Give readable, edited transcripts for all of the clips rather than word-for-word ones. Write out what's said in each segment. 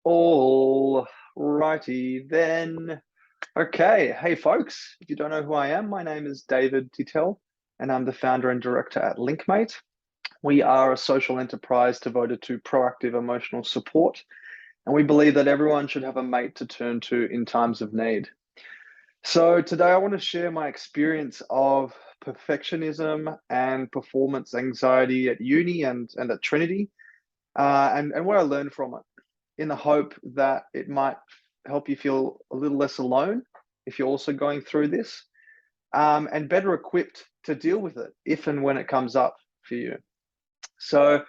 All righty then. Okay. Hey, folks. If you don't know who I am, my name is David Tittel, and I'm the founder and director at Linkmate. We are a social enterprise devoted to proactive emotional support, and we believe that everyone should have a mate to turn to in times of need. So, today I want to share my experience of perfectionism and performance anxiety at uni and at Trinity, and what I learned from it, in the hope that it might help you feel a little less alone if you're also going through this, and better equipped to deal with it if and when it comes up for you. So,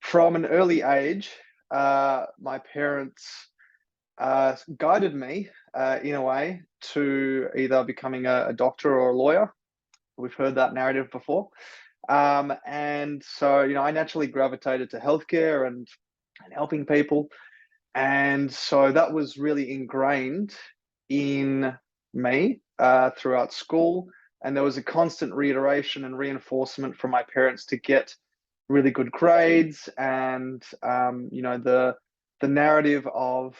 from an early age, my parents guided me in a way to either becoming a doctor or a lawyer. We've heard that narrative before. And so, I naturally gravitated to healthcare and helping people. And so that was really ingrained in me throughout school. And there was a constant reiteration and reinforcement from my parents to get really good grades. And, the narrative of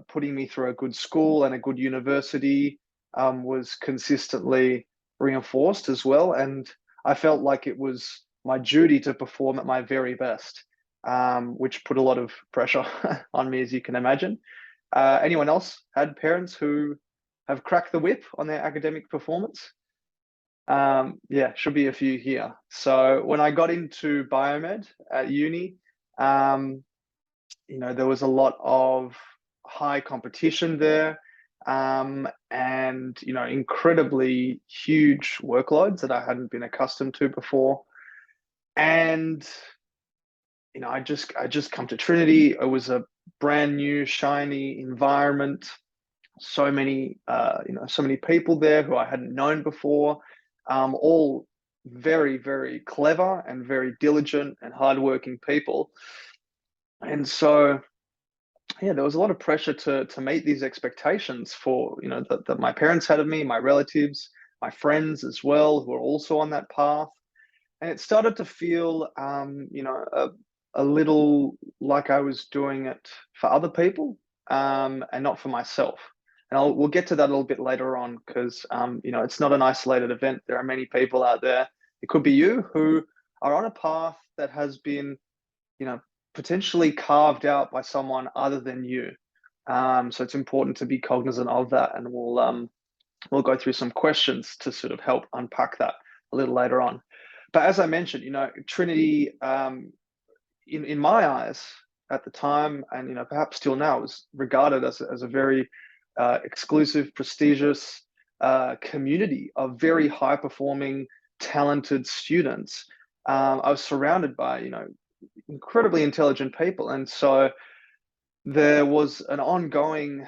putting me through a good school and a good university was consistently reinforced as well. And I felt like it was my duty to perform at my very best, which put a lot of pressure on me, as you can imagine. Anyone else had parents who have cracked the whip on their academic performance? Yeah, should be a few here. So when I got into biomed at uni, um, there was a lot of high competition there, and incredibly huge workloads that I hadn't been accustomed to before. And I just come to Trinity. It was a brand new, shiny environment. So many people there who I hadn't known before, all very, very clever and very diligent and hardworking people. And so, yeah, there was a lot of pressure to meet these expectations for, that my parents had of me, my relatives, my friends as well, who are also on that path. And it started to feel, a little like I was doing it for other people, and not for myself. And we'll get to that a little bit later on because, it's not an isolated event. There are many people out there. It could be you who are on a path that has been, you know, potentially carved out by someone other than you. So it's important to be cognizant of that, and we'll go through some questions to sort of help unpack that a little later on. But as I mentioned, Trinity, in my eyes at the time, and perhaps still now, was regarded as a very exclusive, prestigious community of very high performing, talented students. I was surrounded by incredibly intelligent people, and so there was an ongoing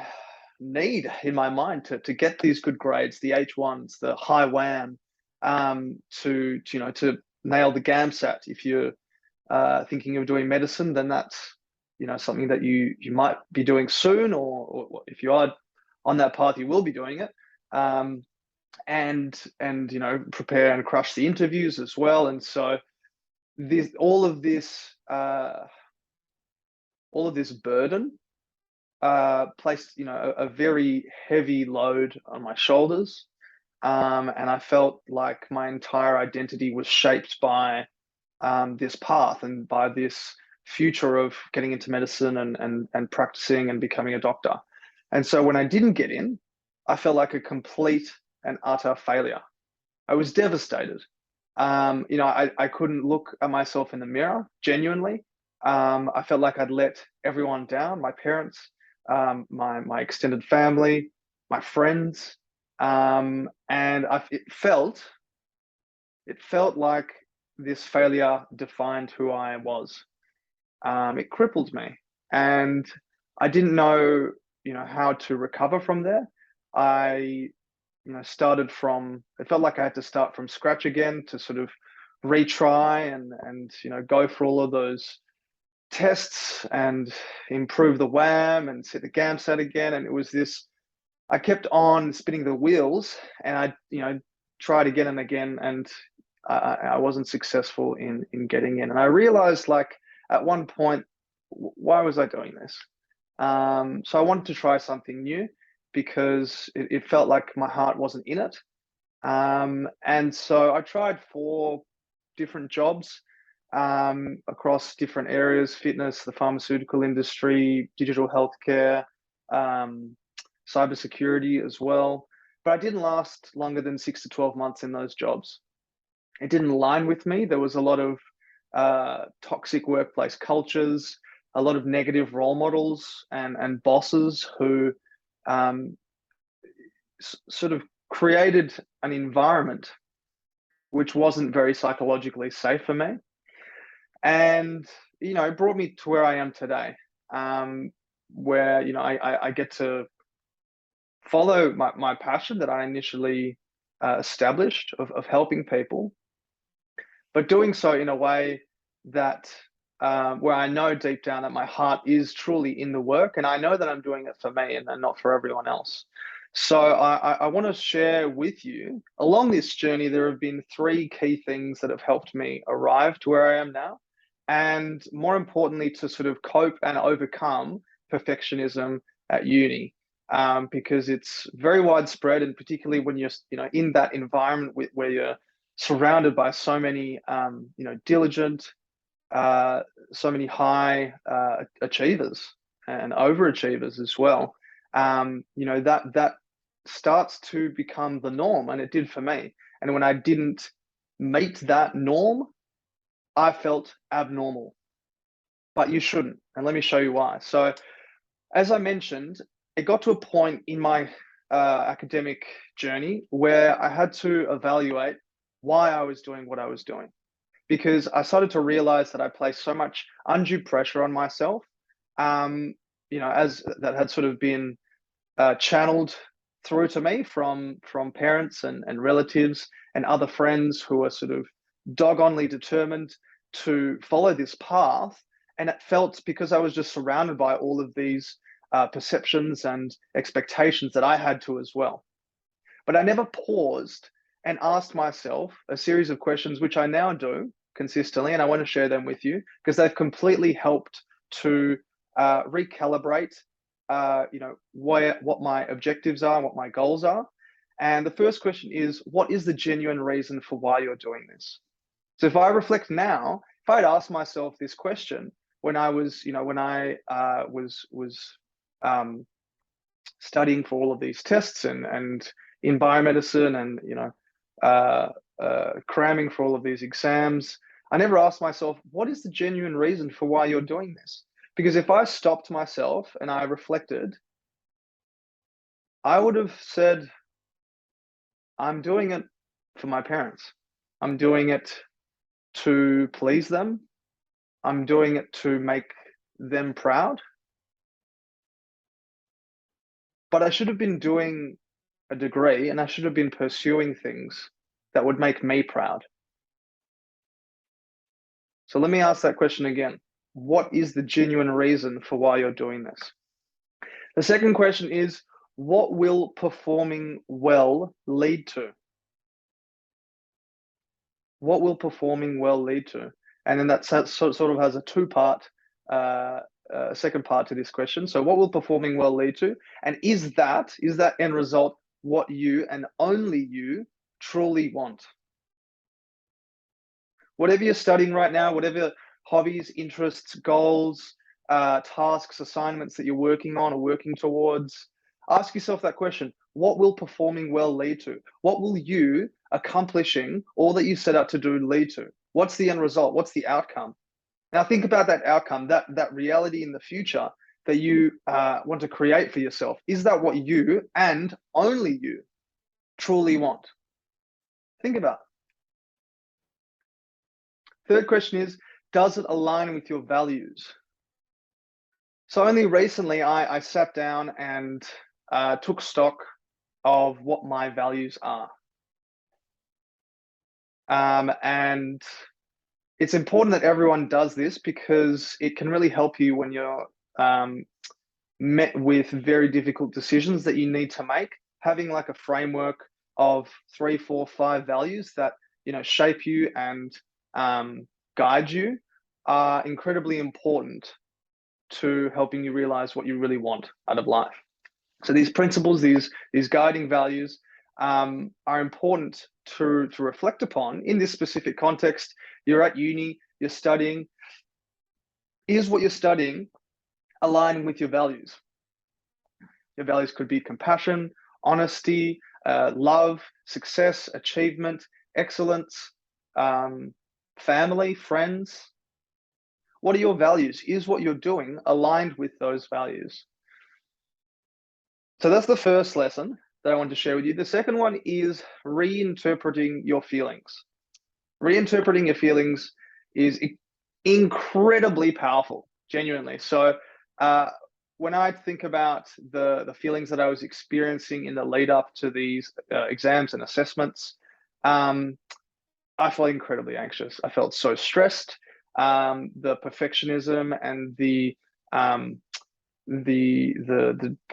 need in my mind to get these good grades, the H1s, the high WAM, to nail the GAMSAT. If you're thinking of doing medicine, then that's something that you might be doing soon, or if you are on that path, you will be doing it. And prepare and crush the interviews as well. And so this all of this burden placed a very heavy load on my shoulders, and I felt like my entire identity was shaped by this path and by this future of getting into medicine and practicing and becoming a doctor. And so when I didn't get in, I felt like a complete and utter failure. I was devastated. I couldn't look at myself in the mirror genuinely. I felt like I'd let everyone down, my parents, my extended family, my friends. And it felt like this failure defined who I was. It crippled me, and I didn't know, how to recover from there. I, started from. It felt like I had to start from scratch again to sort of retry and go for all of those tests and improve the WAM and set the GAMSAT again. And it was this. I kept on spinning the wheels, and I, tried again and again, and I wasn't successful in getting in. And I realized, like, at one point, why was I doing this? So I wanted to try something new because it felt like my heart wasn't in it. And so I tried 4 different jobs across different areas: fitness, the pharmaceutical industry, digital healthcare, um, cybersecurity as well. But I didn't last longer than 6 to 12 months in those jobs. It didn't align with me. There was a lot of toxic workplace cultures, a lot of negative role models and bosses who um, sort of created an environment which wasn't very psychologically safe for me. And, it brought me to where I am today, where, I get to follow my passion that I initially established of helping people, but doing so in a way that where I know deep down that my heart is truly in the work, and I know that I'm doing it for me and not for everyone else. So I want to share with you along this journey. There have been 3 key things that have helped me arrive to where I am now, and more importantly, to sort of cope and overcome perfectionism at uni, because it's very widespread, and particularly when you're in that environment where you're surrounded by so many diligent, so many high achievers and overachievers as well. That starts to become the norm, and it did for me. And when I didn't meet that norm, I felt abnormal. But you shouldn't, and let me show you why. So, as I mentioned, it got to a point in my academic journey where I had to evaluate why I was doing what I was doing, because I started to realize that I placed so much undue pressure on myself, as that had sort of been channeled through to me from parents and relatives and other friends who are sort of doggedly determined to follow this path. And it felt, because I was just surrounded by all of these perceptions and expectations, that I had to as well. But I never paused and asked myself a series of questions, which I now do consistently, and I want to share them with you because they've completely helped to recalibrate, what my objectives are, what my goals are. And the first question is, what is the genuine reason for why you're doing this? So if I reflect now, if I'd asked myself this question when I was, when I was studying for all of these tests and in biomedicine, and cramming for all of these exams, I never asked myself, what is the genuine reason for why you're doing this? Because if I stopped myself and I reflected, I would have said, I'm doing it for my parents. I'm doing it to please them. I'm doing it to make them proud. But I should have been doing a degree, and I should have been pursuing things that would make me proud. So let me ask that question again. What is the genuine reason for why you're doing this? The second question is, what will performing well lead to? What will performing well lead to? And then that sort of has a two-part, second part to this question. So what will performing well lead to? And is that end result what you and only you truly want? Whatever you're studying right now, whatever hobbies, interests, goals, tasks, assignments that you're working on or working towards, ask yourself that question. What will performing well lead to? What will you accomplishing all that you set out to do lead to? What's the end result? What's the outcome? Now think about that outcome, that reality in the future that you want to create for yourself. Is that what you and only you truly want? Think about it. Third question is, does it align with your values? So only recently I sat down and took stock of what my values are. And it's important that everyone does this because it can really help you when you're met with very difficult decisions that you need to make. Having like a framework of 3, 4, 5 values that shape you and guide you are incredibly important. to helping you realize what you really want out of life. So these principles, these guiding values, are important to reflect upon in this specific context. You're at uni, you're studying. Is what you're studying aligning with your values? Your values could be compassion, honesty, love, success, achievement, excellence, family, friends. What are your values? Is what you're doing aligned with those values? So that's the first lesson that I want to share with you. The second one is reinterpreting your feelings. Reinterpreting your feelings is incredibly powerful, genuinely. So when I think about the feelings that I was experiencing in the lead up to these exams and assessments, I felt incredibly anxious. I felt so stressed. The perfectionism and the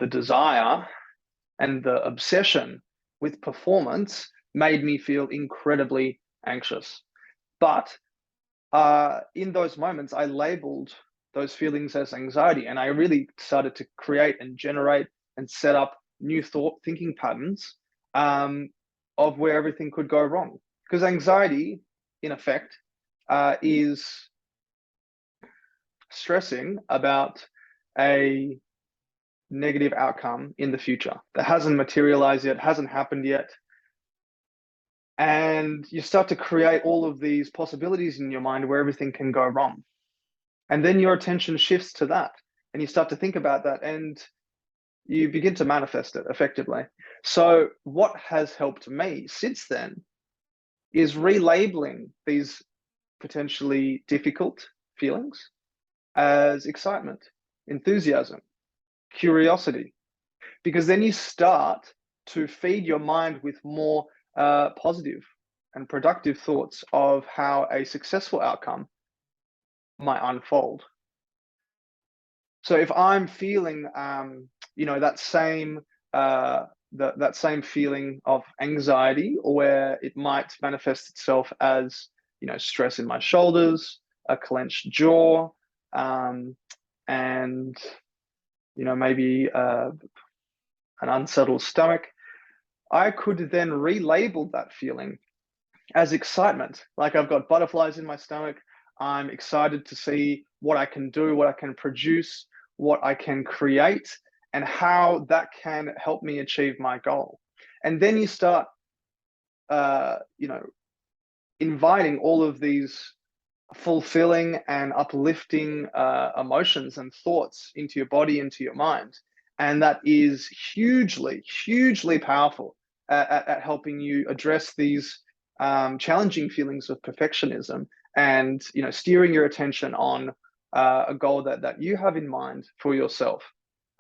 desire and the obsession with performance made me feel incredibly anxious. But in those moments, I labeled those feelings as anxiety, and I really started to create and generate and set up new thinking patterns of where everything could go wrong. Because anxiety, in effect, is stressing about a negative outcome in the future that hasn't materialized yet, hasn't happened yet. And you start to create all of these possibilities in your mind where everything can go wrong. And then your attention shifts to that, and you start to think about that, and you begin to manifest it effectively. So what has helped me since then is relabeling these potentially difficult feelings as excitement, enthusiasm, curiosity, because then you start to feed your mind with more positive and productive thoughts of how a successful outcome might unfold. So if I'm feeling, that same that same feeling of anxiety, or where it might manifest itself as stress in my shoulders, a clenched jaw, and maybe an unsettled stomach, I could then relabel that feeling as excitement. Like I've got butterflies in my stomach. I'm excited to see what I can do, what I can produce, what I can create, and how that can help me achieve my goal. And then you start, inviting all of these fulfilling and uplifting emotions and thoughts into your body, into your mind. And that is hugely, hugely powerful at helping you address these challenging feelings of perfectionism, and steering your attention on a goal that you have in mind for yourself,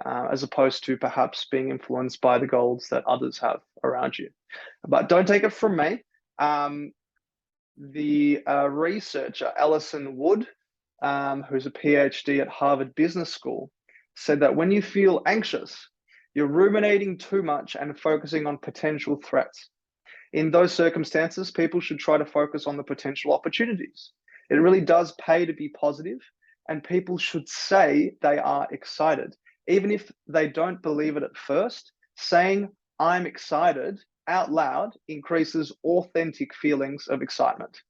as opposed to perhaps being influenced by the goals that others have around you. But don't take it from me. The researcher Alison Wood, who's a PhD at Harvard Business School, said that when you feel anxious, you're ruminating too much and focusing on potential threats. In those circumstances, people should try to focus on the potential opportunities. It really does pay to be positive, and people should say they are excited. Even if they don't believe it at first, saying, "I'm excited," out loud increases authentic feelings of excitement.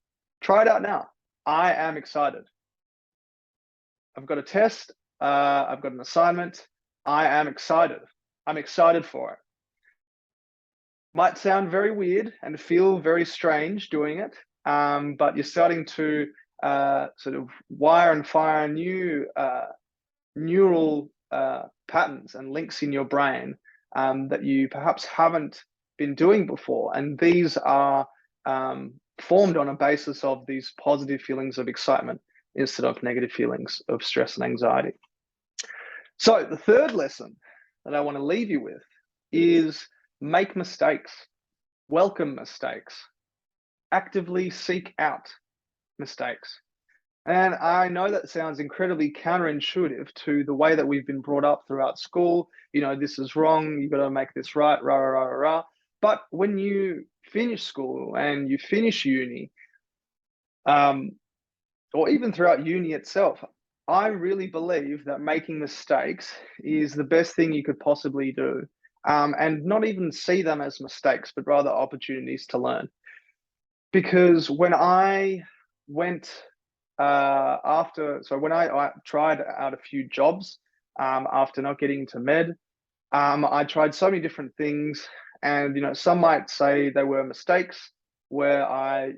Try it out now. I am excited. I've got a test. I've got an assignment. I am excited. I'm excited for it. Might sound very weird and feel very strange doing it, but you're starting to sort of wire and fire new neural patterns and links in your brain that you perhaps haven't been doing before. And these are formed on a basis of these positive feelings of excitement instead of negative feelings of stress and anxiety. So the third lesson that I want to leave you with is make mistakes, welcome mistakes, actively seek out mistakes. And I know that sounds incredibly counterintuitive to the way that we've been brought up throughout school. This is wrong, you've got to make this right, rah, rah, rah, rah. But when you finish school and you finish uni, or even throughout uni itself, I really believe that making mistakes is the best thing you could possibly do. And not even see them as mistakes, but rather opportunities to learn. Because when I went so when I tried out a few jobs after not getting into med, I tried so many different things, and some might say they were mistakes where I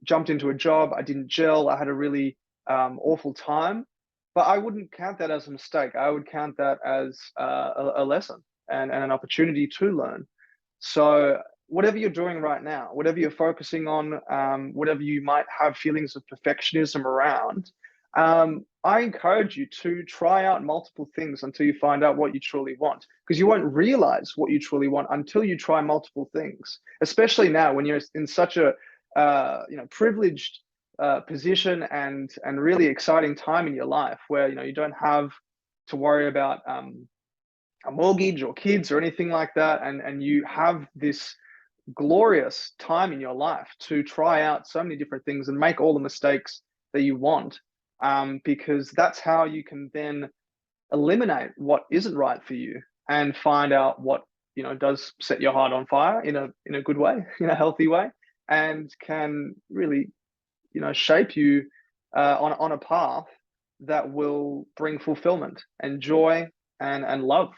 jumped into a job, I didn't gel, I had a really awful time, but I wouldn't count that as a mistake. I would count that as a lesson and an opportunity to learn. So whatever you're doing right now, whatever you're focusing on, whatever you might have feelings of perfectionism around, I encourage you to try out multiple things until you find out what you truly want, because you won't realize what you truly want until you try multiple things, especially now when you're in such a privileged position and really exciting time in your life where you don't have to worry about a mortgage or kids or anything like that, and you have this glorious time in your life to try out so many different things and make all the mistakes that you want, because that's how you can then eliminate what isn't right for you and find out what does set your heart on fire in a good way, in a healthy way, and can really shape you on a path that will bring fulfillment and joy and love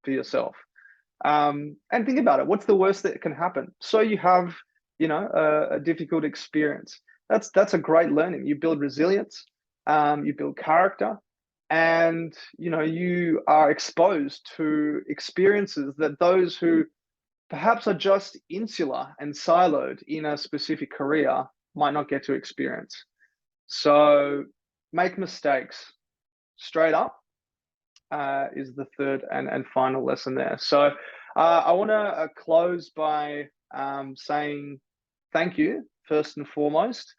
for yourself. And think about it. What's the worst that can happen? So you have, a difficult experience. That's a great learning. You build resilience, you build character, and you are exposed to experiences that those who perhaps are just insular and siloed in a specific career might not get to experience. So make mistakes straight up is the third and final lesson there. So I want to close by saying thank you first and foremost.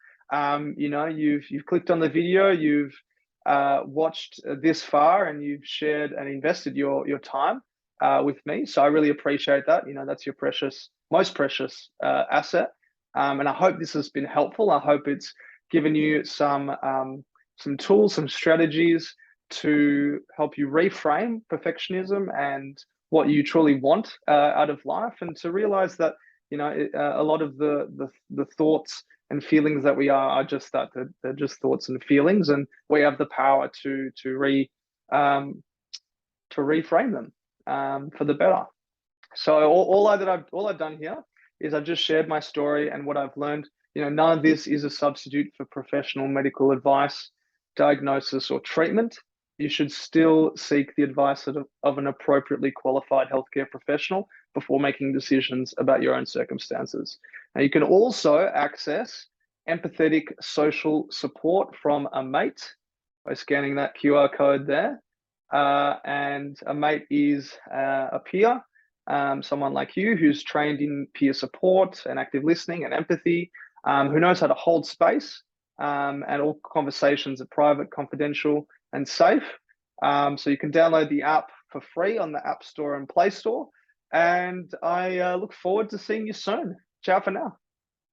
You've clicked on the video, you've watched this far, and you've shared and invested your time with me. So I really appreciate that. That's your most precious asset. And I hope this has been helpful. I hope it's given you some tools, some strategies to help you reframe perfectionism and what you truly want out of life, and to realize that a lot of the thoughts and feelings that we are just that they're just thoughts and feelings, and we have the power to reframe them for the better. So all I've done here is I've just shared my story and what I've learned. None of this is a substitute for professional medical advice, diagnosis, or treatment. You should still seek the advice of an appropriately qualified healthcare professional before making decisions about your own circumstances. Now, you can also access empathetic social support from a mate by scanning that QR code there. And a mate is a peer, someone like you who's trained in peer support and active listening and empathy, who knows how to hold space, and all conversations are private, confidential, and safe. So you can download the app for free on the App Store and Play Store. And I look forward to seeing you soon. Ciao for now.